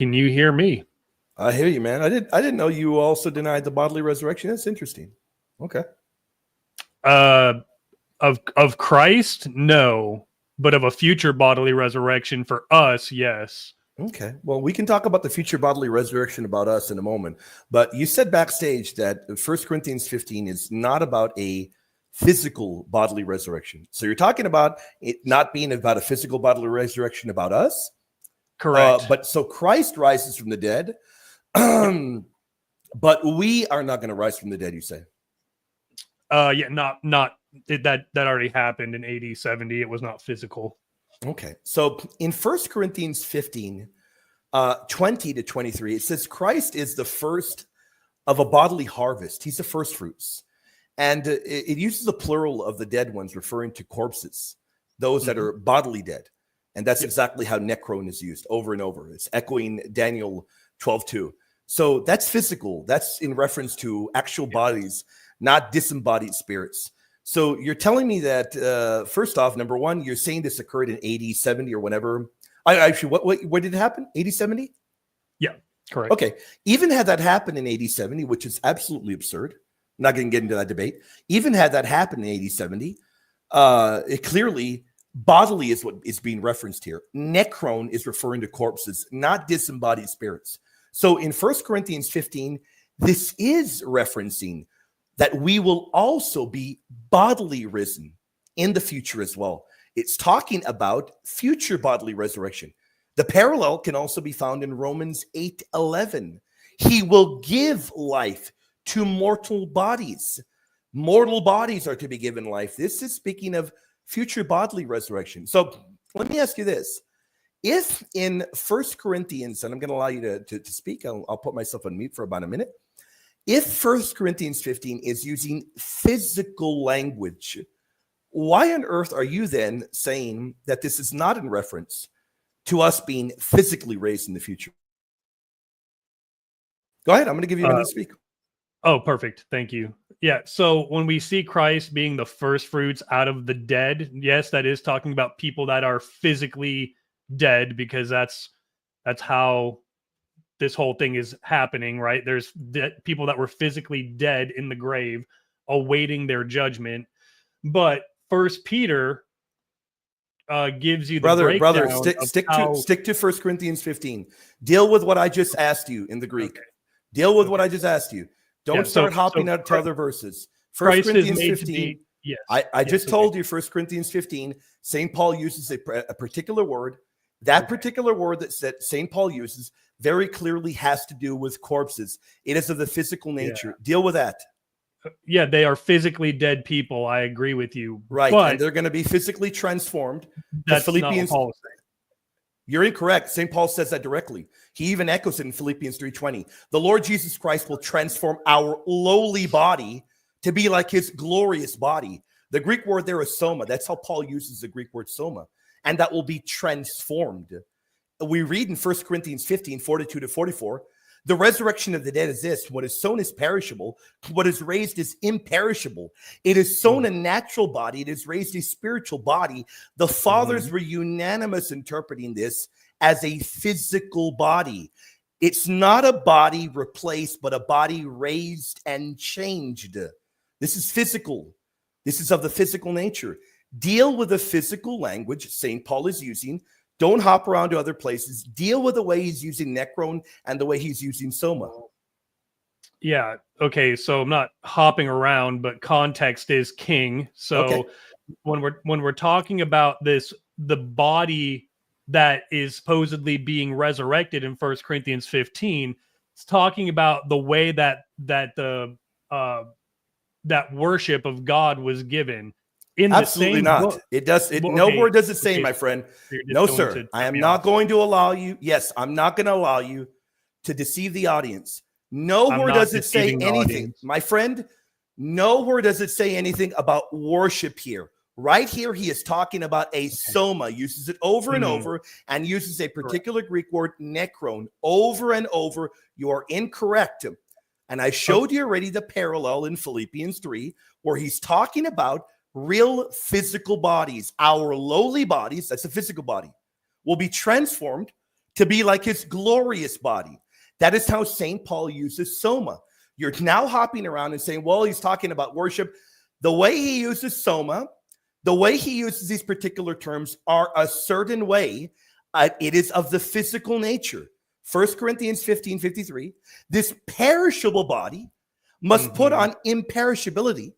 Can you hear me? I hear you, man. I didn't know you also denied the bodily resurrection. That's interesting. Okay. Of Christ, no, but of a future bodily resurrection for us, yes. Okay. Well, we can talk about the future bodily resurrection about us in a moment. But you said backstage that 1 Corinthians 15 is not about a physical bodily resurrection. So you're talking about it not being about a physical bodily resurrection about us. Correct. But so Christ rises from the dead, but we are not going to rise from the dead, you say? Yeah, not that already happened in AD 70. It was not physical. Okay. So in 1 Corinthians 15, 20 to 23, it says Christ is the first of a bodily harvest. He's the first fruits. And it uses a plural of the dead ones, referring to corpses, those that are bodily dead. And that's exactly how necron is used over and over. It's echoing Daniel 12:2. So that's physical. That's in reference to actual bodies, not disembodied spirits. So you're telling me that, first off, number one, you're saying this occurred in AD 70 or whenever. Actually, what did it happen? AD 70? Yeah, correct. Okay. Even had that happened in AD 70, which is absolutely absurd. I'm not going to get into that debate. Even had that happened in AD 70, it clearly bodily is what is being referenced here. Necron is referring to corpses, not disembodied spirits. So in 1 Corinthians 15, this is referencing that we will also be bodily risen in the future as well. It's talking about future bodily resurrection. The parallel can also be found in Romans 8:11. He will give life to mortal bodies. Mortal bodies are to be given life. This is speaking of future bodily resurrection. So let me ask you this. If in 1 Corinthians, and I'm going to allow you to speak, I'll put myself on mute for about a minute. If 1 Corinthians 15 is using physical language, why on earth are you then saying that this is not in reference to us being physically raised in the future? Go ahead. I'm going to give you a minute to speak. Oh, perfect. Thank you. Yeah. So when we see Christ being the first fruits out of the dead, yes, that is talking about people that are physically dead, because that's how this whole thing is happening, right? There's people that were physically dead in the grave awaiting their judgment. But First Peter gives you the brother, stick to 1 Corinthians 15. Deal with what I just asked you in the Greek. Okay. Deal with what I just asked you. Don't start hopping out to other verses. 1 Corinthians 15. Yes, I just told you 1 Corinthians 15. St. Paul uses a particular word. That particular word that St. Paul uses very clearly has to do with corpses. It is of the physical nature. Yeah. Deal with that. Yeah, they are physically dead people. I agree with you. Right, and they're going to be physically transformed. That's Philippians. Not what Paul is saying. You're incorrect. St. Paul says that directly. He even echoes it in Philippians 3:20. The Lord Jesus Christ will transform our lowly body to be like his glorious body. The Greek word there is soma. That's how Paul uses the Greek word soma. And that will be transformed. We read in 1 Corinthians 15, 42 to 44, the resurrection of the dead is this: what is sown is perishable, what is raised is imperishable. It is sown a natural body, it is raised a spiritual body. The fathers were unanimous interpreting this as a physical body. It's not a body replaced, but a body raised and changed. This is physical. This is of the physical nature. Deal with the physical language St. Paul is using. Don't hop around to other places. Deal with the way he's using necron and the way he's using soma. Yeah. Okay. So I'm not hopping around, but context is king. So when we're talking about this, the body that is supposedly being resurrected in 1 Corinthians 15, it's talking about the way that worship of God was given. Absolutely not. Book. It does. Nowhere does it say, my friend. No, sir. I am not going to allow you. Yes, I'm not going to allow you to deceive the audience. Nowhere does it say anything, my friend. Nowhere does it say anything about worship here. Right here, he is talking about a soma, uses it over and over, and uses a particular Greek word, necron, over and over. You are incorrect. And I showed you already the parallel in Philippians 3, where he's talking about real physical bodies. Our lowly bodies, that's a physical body, will be transformed to be like his glorious body. That is how St. Paul uses soma. You're now hopping around and saying, well, he's talking about worship. The way he uses soma, the way he uses these particular terms are a certain way. It is of the physical nature. 1 Corinthians 15:53. This perishable body must put on imperishability.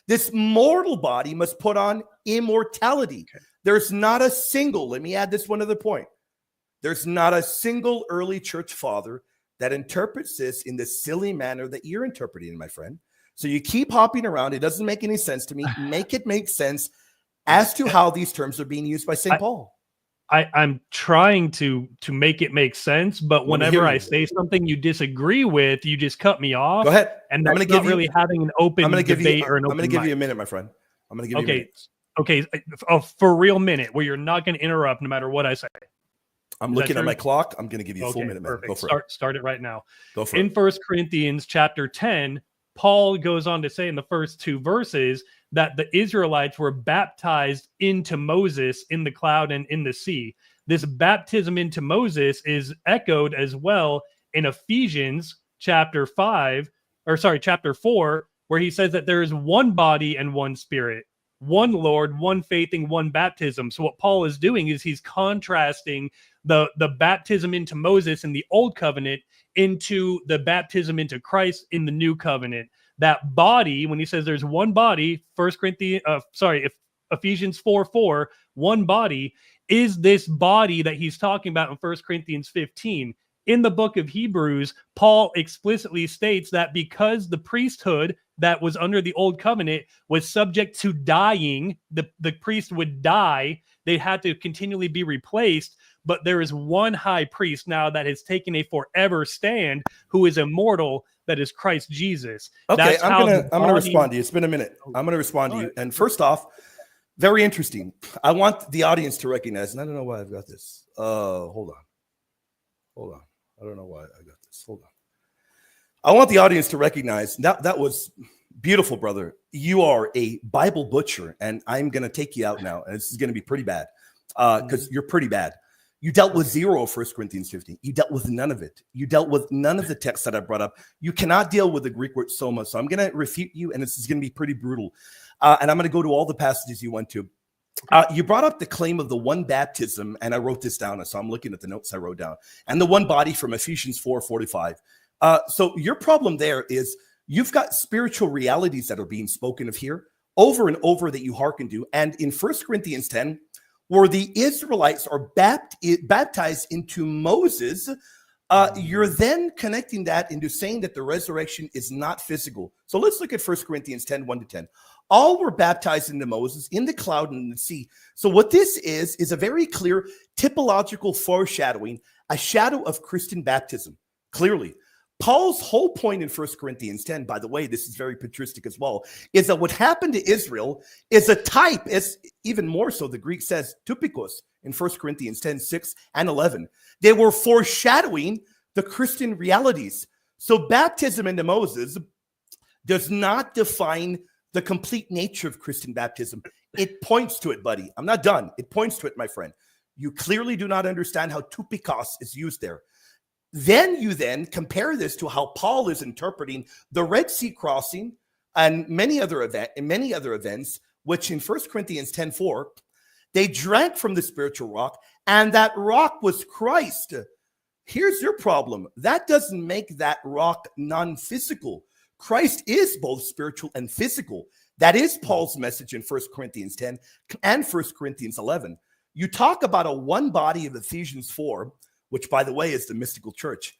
This mortal body must put on immortality. Okay. There's not a single, let me add this one other point. There's not a single early church father that interprets this in the silly manner that you're interpreting, my friend. So you keep hopping around. It doesn't make any sense to me. Make it make sense as to how these terms are being used by St. Paul. I'm trying to make it make sense, but whenever I say something you disagree with, you just cut me off. Go ahead. And that's not really having an open debate or an open I'm going to give you a minute, my friend. I'm going to give you a minute. Okay, for a real minute where you're not going to interrupt no matter what I say. I'm looking at my clock. I'm going to give you a full minute, man. Perfect. Go for it. Start it right now. Go for it. In 1 Corinthians chapter 10, Paul goes on to say in the first 2 verses that the Israelites were baptized into Moses in the cloud and in the sea. This baptism into Moses is echoed as well in Ephesians chapter 4, where he says that there is one body and one spirit, one Lord, one faith, and one baptism. So what Paul is doing is he's contrasting the baptism into Moses in the old covenant into the baptism into Christ in the new covenant. That body, when he says there's one body, Ephesians 4:4, one body, is this body that he's talking about in 1 Corinthians 15. In the book of Hebrews, Paul explicitly states that because the priesthood that was under the old covenant was subject to dying, the priest would die, they had to continually be replaced. But there is one high priest now that has taken a forever stand, who is immortal, that is Christ Jesus. Okay, I'm gonna respond to you. It's been a minute. I'm gonna respond to you. And first off, very interesting. I want the audience to recognize, and I don't know why I've got this. Hold on. I don't know why I got this. Hold on. I want the audience to recognize that was beautiful, brother. You are a Bible butcher, and I'm gonna take you out now, and this is gonna be pretty bad because you're pretty bad. You dealt with 0 of 1 Corinthians 15. You dealt with none of it. You dealt with none of the texts that I brought up. You cannot deal with the Greek word soma. So I'm going to refute you, and this is going to be pretty brutal. And I'm going to go to all the passages you went to. You brought up the claim of the one baptism, and I wrote this down. So I'm looking at the notes I wrote down. And the one body from Ephesians 4:45. So your problem there is you've got spiritual realities that are being spoken of here over and over that you hearken to. And in 1 Corinthians 10, where the Israelites are baptized into Moses, you're then connecting that into saying that the resurrection is not physical. So let's look at 1 Corinthians 10, 1-10. All were baptized into Moses in the cloud and in the sea. So what this is a very clear typological foreshadowing, a shadow of Christian baptism, clearly. Paul's whole point in 1 Corinthians 10, by the way, this is very patristic as well, is that what happened to Israel is a type, as even more so the Greek says, typikos, in 1 Corinthians 10, 6 and 11. They were foreshadowing the Christian realities. So baptism into Moses does not define the complete nature of Christian baptism. It points to it, buddy. I'm not done. It points to it, my friend. You clearly do not understand how tupikos is used there. Then you compare this to how Paul is interpreting the Red Sea crossing and many other events, which in 1 Corinthians 10:4, they drank from the spiritual rock, and that rock was Christ. Here's your problem. That doesn't make that rock non-physical. Christ is both spiritual and physical. That is Paul's message in 1 Corinthians 10 and 1 Corinthians 11. You talk about a one body of Ephesians 4, which, by the way, is the mystical church.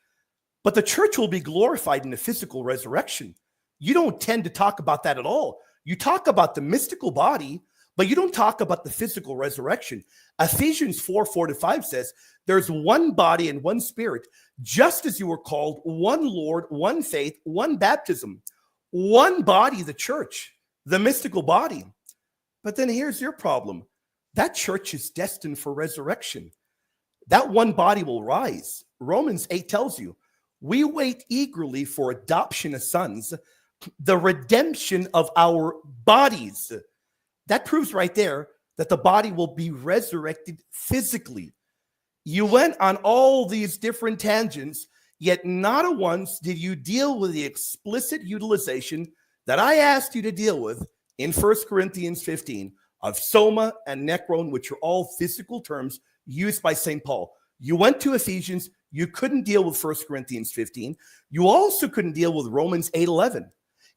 But the church will be glorified in the physical resurrection. You don't tend to talk about that at all. You talk about the mystical body, but you don't talk about the physical resurrection. Ephesians 4:4-5 says, there's one body and one spirit, just as you were called, one Lord, one faith, one baptism, one body, the church, the mystical body. But then here's your problem. That church is destined for resurrection. That one body will rise. Romans 8 tells you, we wait eagerly for adoption as sons, the redemption of our bodies. That proves right there that the body will be resurrected physically. You went on all these different tangents, yet not at once did you deal with the explicit utilization that I asked you to deal with in 1 Corinthians 15 of soma and necron, which are all physical terms used by St. Paul. You went to Ephesians. You couldn't deal with 1 Corinthians 15. You also couldn't deal with Romans 8:11.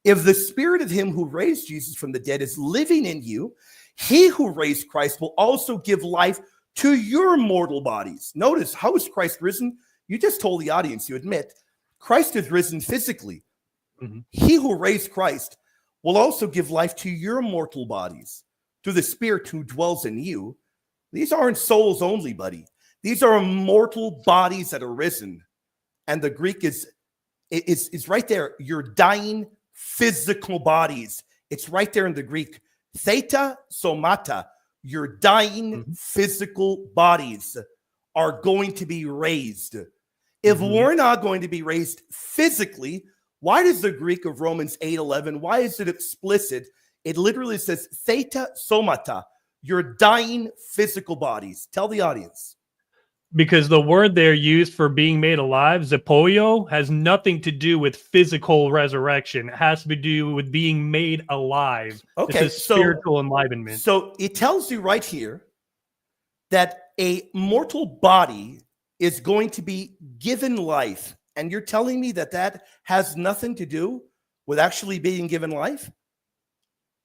If the spirit of him who raised Jesus from the dead is living in you, he who raised Christ will also give life to your mortal bodies. Notice, how is Christ risen? You just told the audience, you admit, Christ is risen physically. Mhm. He who raised Christ will also give life to your mortal bodies through the spirit who dwells in you. These aren't souls only, buddy. These are immortal bodies that are risen. And the Greek is right there. Your dying physical bodies. It's right there in the Greek. Theta somata. Your dying physical bodies are going to be raised. If we're not going to be raised physically, why does the Greek of Romans 8:11, why is it explicit? It literally says theta somata, your dying physical bodies. Tell the audience. Because the word they're used for being made alive, zepoio, has nothing to do with physical resurrection. It has to do with being made alive. Okay, it's a spiritual enlivenment. So it tells you right here that a mortal body is going to be given life. And you're telling me that that has nothing to do with actually being given life?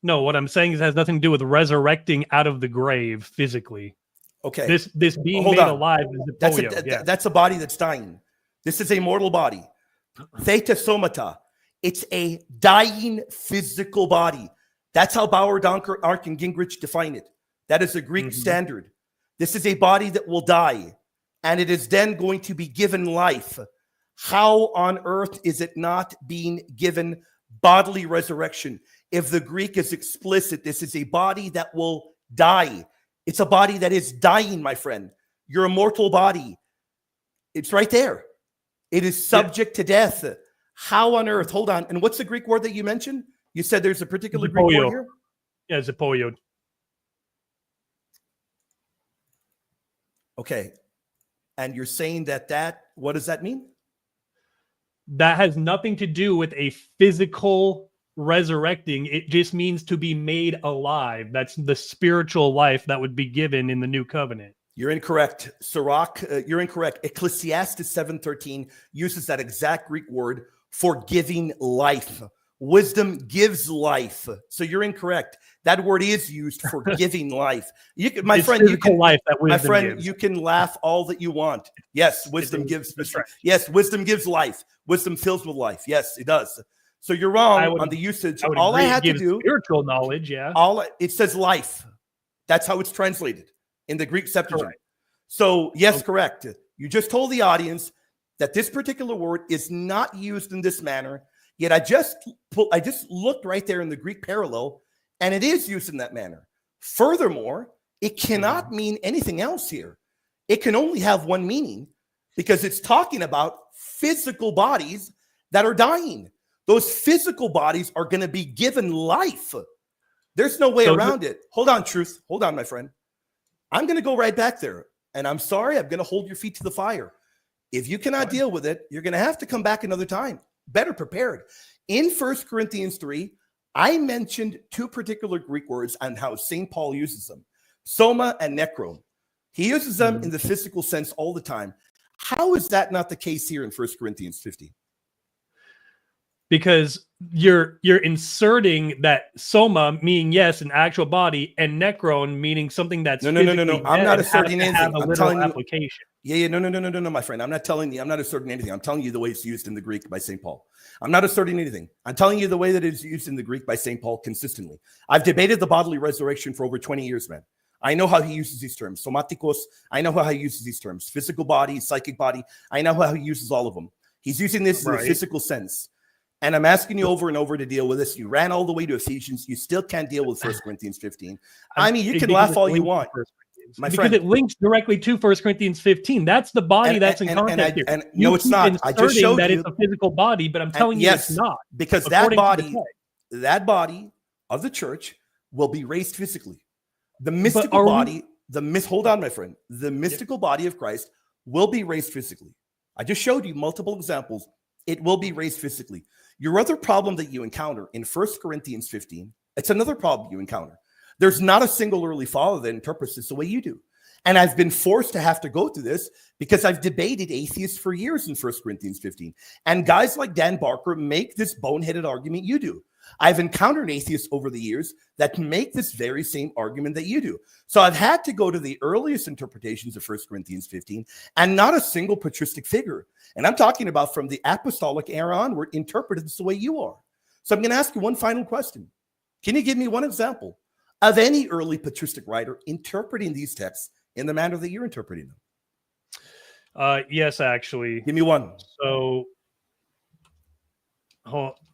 No, what I'm saying is it has nothing to do with resurrecting out of the grave physically. Okay. This being made alive is zepoio. That's a body that's dying. This is a mortal body. Theta somata. It's a dying physical body. That's how Bauer, Donker, Ark, and Gingrich define it. That is a Greek standard. This is a body that will die, and it is then going to be given life. How on earth is it not being given bodily resurrection? If the Greek is explicit, this is a body that will die. It's a body that is dying, my friend. Your immortal body. It's right there. It is subject to death. How on earth? Hold on. And what's the Greek word that you mentioned? You said there's a particular Greek word here? Yeah, zepoio. Okay. And you're saying that, what does that mean? That has nothing to do with a physical resurrecting. It just means to be made alive. That's the spiritual life that would be given in the new covenant. You're incorrect, Sirach. You're incorrect. Ecclesiastes 7:13 uses that exact Greek word for giving life. Wisdom gives life. So you're incorrect. That word is used for giving life. My friend, you can laugh all that you want. Yes, wisdom gives. Right. Yes, wisdom gives life. Wisdom fills with life. Yes, it does. So you're wrong on the usage. All I had to do, spiritual knowledge, yeah. It says life. That's how it's translated in the Greek Septuagint. Correct. So yes, correct. You just told the audience that this particular word is not used in this manner. Yet I just looked right there in the Greek parallel, and it is used in that manner. Furthermore, it cannot mean anything else here. It can only have one meaning, because it's talking about physical bodies that are dying. Those physical bodies are going to be given life. There's no way around it. Hold on, Truth. Hold on, my friend. I'm going to go right back there. And I'm sorry, I'm going to hold your feet to the fire. If you cannot deal with it, you're going to have to come back another time, better prepared. In 1 Corinthians 3, I mentioned two particular Greek words and how St. Paul uses them, soma and necron. He uses them in the physical sense all the time. How is that not the case here in 1 Corinthians 15? Because you're inserting that soma meaning yes, an actual body, and necron meaning something that's no. I'm not asserting anything. I'm telling you application. No, my friend. I'm not asserting anything. I'm telling you the way it's used in the Greek by St. Paul. I'm not asserting anything. I'm telling you the way that it's used in the Greek by St. Paul consistently. I've debated the bodily resurrection for over 20 years, man. I know how he uses these terms. Somatikos, I know how he uses these terms. Physical body, psychic body, I know how he uses all of them. He's using this in the physical sense. And I'm asking you over and over to deal with this. You ran all the way to Ephesians. You still can't deal with 1 Corinthians 15. I mean, you can laugh all you want. My friend, because it links directly to 1 Corinthians 15. That's the body that's in context here. And no, it's not. I just showed that you it's a physical body, but I'm telling you it's not. Because that body of the church will be raised physically. The mystical body hold on, my friend. The mystical body of Christ will be raised physically. I just showed you multiple examples. It will be raised physically. Your other problem that you encounter in 1 Corinthians 15, it's another problem you encounter. There's not a single early father that interprets this the way you do. And I've been forced to have to go through this because I've debated atheists for years in 1 Corinthians 15. And guys like Dan Barker make this boneheaded argument you do. I've encountered atheists over the years that make this very same argument that you do. So I've had to go to the earliest interpretations of 1 Corinthians 15 and not a single patristic figure. And I'm talking about from the apostolic era onward, interpreted the way you are. So I'm going to ask you one final question. Can you give me one example of any early patristic writer interpreting these texts in the manner that you're interpreting them? Yes, actually. Give me one. So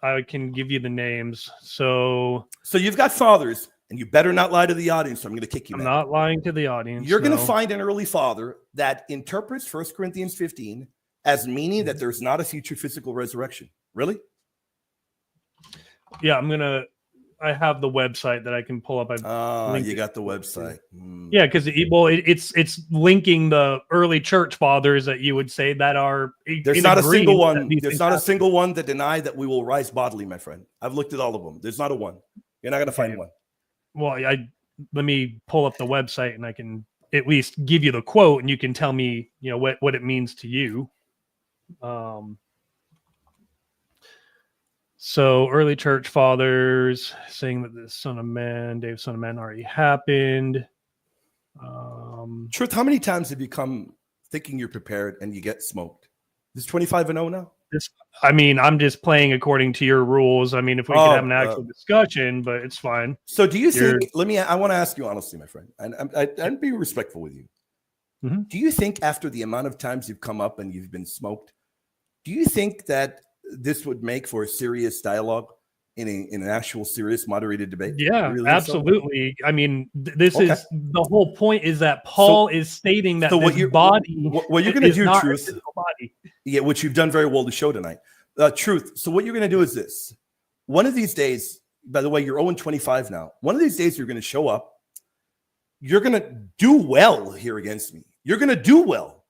I can give you the names. So you've got fathers, and you better not lie to the audience. So I'm going to kick you. I'm not lying to the audience. You're going to find an early father that interprets 1 Corinthians 15 as meaning that there's not a future physical resurrection. Really? Yeah, I have the website that I can pull up. You got the website. Yeah, because it's linking the early church fathers that you would say that are. There's not a single one. There's not a single one that deny that we will rise bodily, my friend. I've looked at all of them. There's not a one. You're not going to find one. Well, let me pull up the website and I can at least give you the quote, and you can tell me, what it means to you. So early church fathers saying that the Son of Man, Dave's Son of Man already happened. Truth, how many times have you come thinking you're prepared and you get smoked? This 25-0 now? I'm just playing according to your rules. If we could have an actual discussion, but it's fine. So do you think, I want to ask you honestly, my friend, and I'd be respectful with you. Mm-hmm. Do you think after the amount of times you've come up and you've been smoked, do you think that this would make for a serious dialogue in an actual serious moderated debate? Yeah, really absolutely. So? This is the whole point, is that Paul is stating that what you're going to do, Truth, yeah, which you've done very well to show tonight. Truth. So what you're going to do is this. One of these days, by the way, you're 0-25 now. One of these days you're going to show up. You're going to do well here against me. You're going to do well.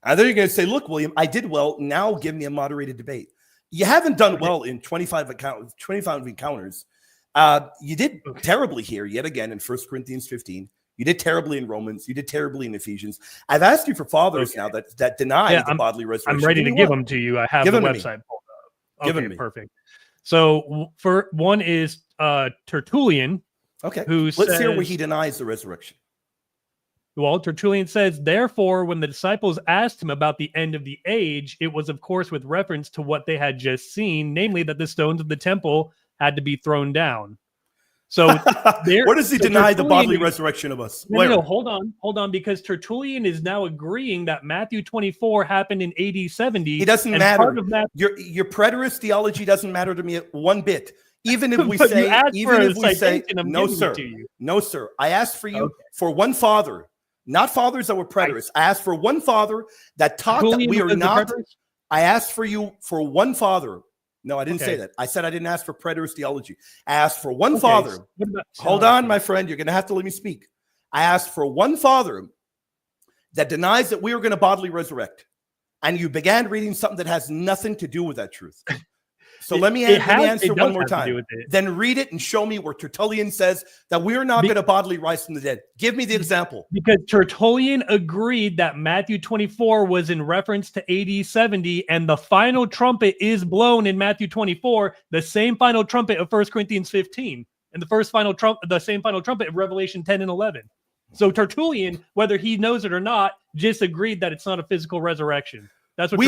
And then you're going to say, look, William, I did well. Now give me a moderated debate. You haven't done well in 25 encounters. You did terribly here yet again in 1 Corinthians 15. You did terribly in Romans. You did terribly in Ephesians. I've asked you for fathers now that deny the bodily resurrection. I'm ready to give them to you. I have the website pulled up. Okay, perfect. So for one is Tertullian. Okay, let's hear where he denies the resurrection. Well, Tertullian says, therefore, when the disciples asked him about the end of the age, it was, of course, with reference to what they had just seen, namely that the stones of the temple had to be thrown down. So where does he deny the bodily resurrection of us? No, hold on, because Tertullian is now agreeing that Matthew 24 happened in AD 70. It doesn't matter. Your preterist theology doesn't matter to me one bit. Even if we say, no, sir. I asked for you for one father. Not fathers that were preterists. I asked for one father that taught that we are not. I asked for you for one father. No, I didn't say that. I said I didn't ask for preterist theology. I asked for one father. Hold on, my friend. You're going to have to let me speak. I asked for one father that denies that we are going to bodily resurrect. And you began reading something that has nothing to do with that truth. So let me answer one more time. Then read it and show me where Tertullian says that we are not going to bodily rise from the dead. Give me the example. Because Tertullian agreed that Matthew 24 was in reference to AD 70, and the final trumpet is blown in Matthew 24, the same final trumpet of 1 Corinthians 15, and the same final trumpet of Revelation 10 and 11. So Tertullian, whether he knows it or not, just agreed that it's not a physical resurrection. That's what we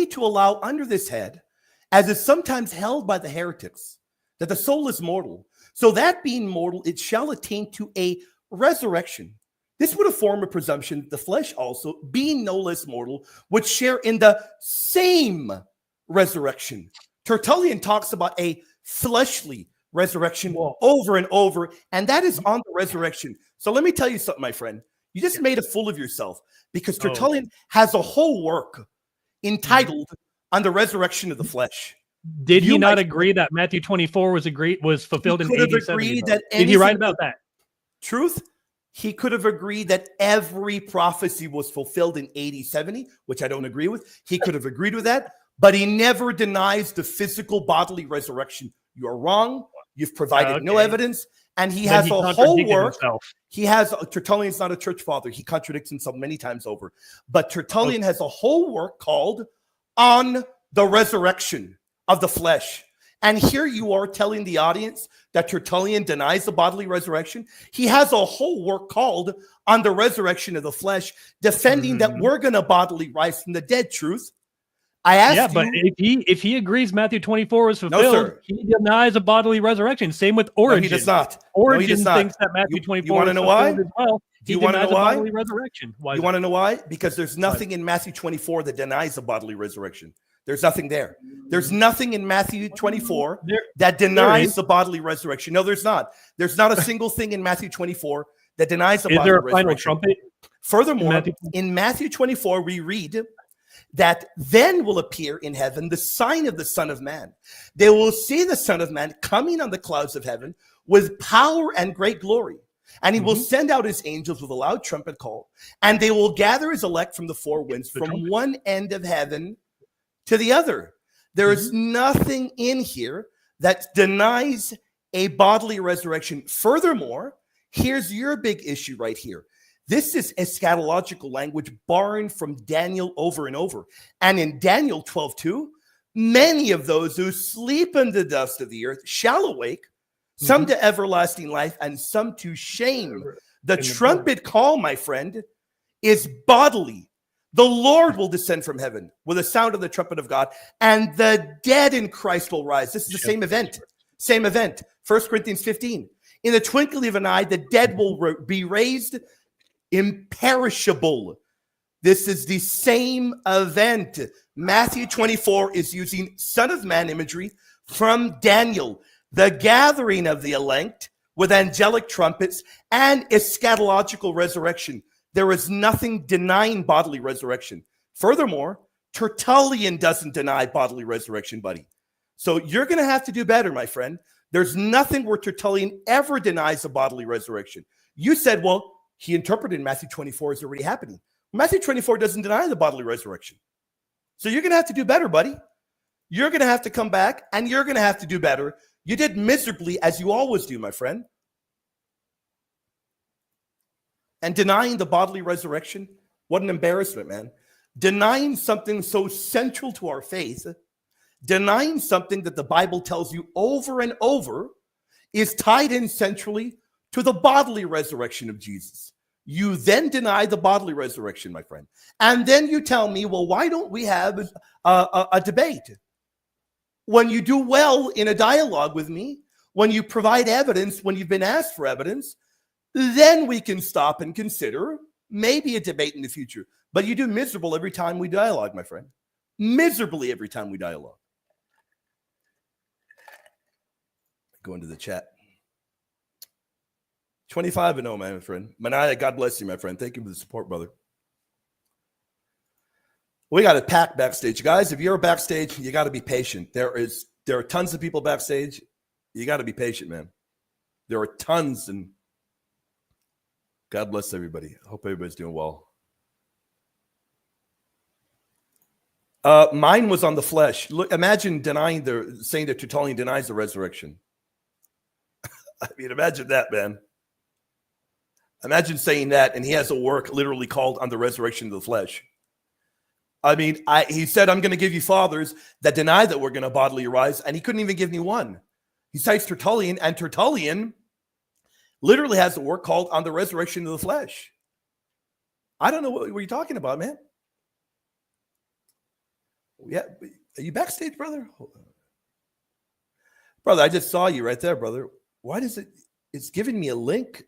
to allow under this head, as is sometimes held by the heretics, that the soul is mortal. So that being mortal, it shall attain to a resurrection. This would form a presumption that the flesh also, being no less mortal, would share in the same resurrection. Tertullian talks about a fleshly resurrection over and over, and that is on the resurrection. So let me tell you something, my friend. You just made a fool of yourself, because Tertullian has a whole work entitled On the Resurrection of the Flesh. Did he not agree that Matthew 24 was fulfilled in AD 70? Did he write about that? Truth? He could have agreed that every prophecy was fulfilled in AD 70, which I don't agree with. He could have agreed with that, but he never denies the physical bodily resurrection. You're wrong. You've provided no evidence. And he has a whole work. Tertullian's not a church father. He contradicts himself many times over. But Tertullian has a whole work called On the Resurrection of the Flesh. And here you are telling the audience that Tertullian denies the bodily resurrection. He has a whole work called On the Resurrection of the Flesh, defending that we're going to bodily rise from the dead. Truth. I asked but if he agrees Matthew 24 was fulfilled, he denies a bodily resurrection. Same with Origen. No, he does not. Origen thinks that Matthew 24 is fulfilled as well. Do you want to know why? Bodily resurrection. You want to know why? Because there's nothing in Matthew 24 that denies a bodily resurrection. There's nothing there. There's nothing in Matthew 24 that denies the bodily resurrection. No, there's not. There's not a single thing in Matthew 24 that denies the bodily resurrection. Is there a final trumpet? Furthermore, in Matthew 24, we read that then will appear in heaven the sign of the Son of Man. They will see the Son of Man coming on the clouds of heaven with power and great glory. And he will send out his angels with a loud trumpet call, and they will gather his elect from the four winds, from one end of heaven to the other. There is nothing in here that denies a bodily resurrection. Furthermore, here's your big issue right here. This is eschatological language borrowed from Daniel over and over. And in Daniel 12:2, many of those who sleep in the dust of the earth shall awake, some to everlasting life and some to shame. The trumpet call, my friend, is bodily. The Lord will descend from heaven with a sound of the trumpet of God, and the dead in Christ will rise. This is the same event. Same event. 1 Corinthians 15. In the twinkling of an eye, the dead will be raised imperishable. This is the same event. Matthew 24 is using Son of Man imagery from Daniel, the gathering of the elect with angelic trumpets and eschatological resurrection. There is nothing denying bodily resurrection. Furthermore, Tertullian doesn't deny bodily resurrection, buddy. So you're going to have to do better, my friend. There's nothing where Tertullian ever denies a bodily resurrection. You said, well, he interpreted Matthew 24 as already happening. Matthew 24 doesn't deny the bodily resurrection. So you're going to have to do better, buddy. You're going to have to come back, and you're going to have to do better. You did miserably, as you always do, my friend. And denying the bodily resurrection, what an embarrassment, man. Denying something so central to our faith, denying something that the Bible tells you over and over is tied in centrally to the bodily resurrection of Jesus. You then deny the bodily resurrection, my friend. And then you tell me, well, why don't we have a debate? When you do well in a dialogue with me, when you provide evidence, when you've been asked for evidence, then we can stop and consider maybe a debate in the future. But you do miserable every time we dialogue, my friend. Miserably every time we dialogue. Go into the chat. 25-0, my friend. Manaya, God bless you, my friend. Thank you for the support, brother. We got it packed backstage. Guys, if you're backstage, you got to be patient. There are tons of people backstage. You got to be patient, man. There are tons, and God bless everybody. I hope everybody's doing well. Mine was on the flesh. Look, imagine saying that Tertullian denies the resurrection. I mean, imagine that, man. Imagine saying that, and he has a work literally called On the Resurrection of the Flesh. I mean, he said, I'm going to give you fathers that deny that we're going to bodily rise, and he couldn't even give me one. He cites Tertullian, and Tertullian literally has a work called On the Resurrection of the Flesh. I don't know what you're talking about, man. Yeah, are you backstage, brother? Brother, I just saw you right there, brother. Why does it's giving me a link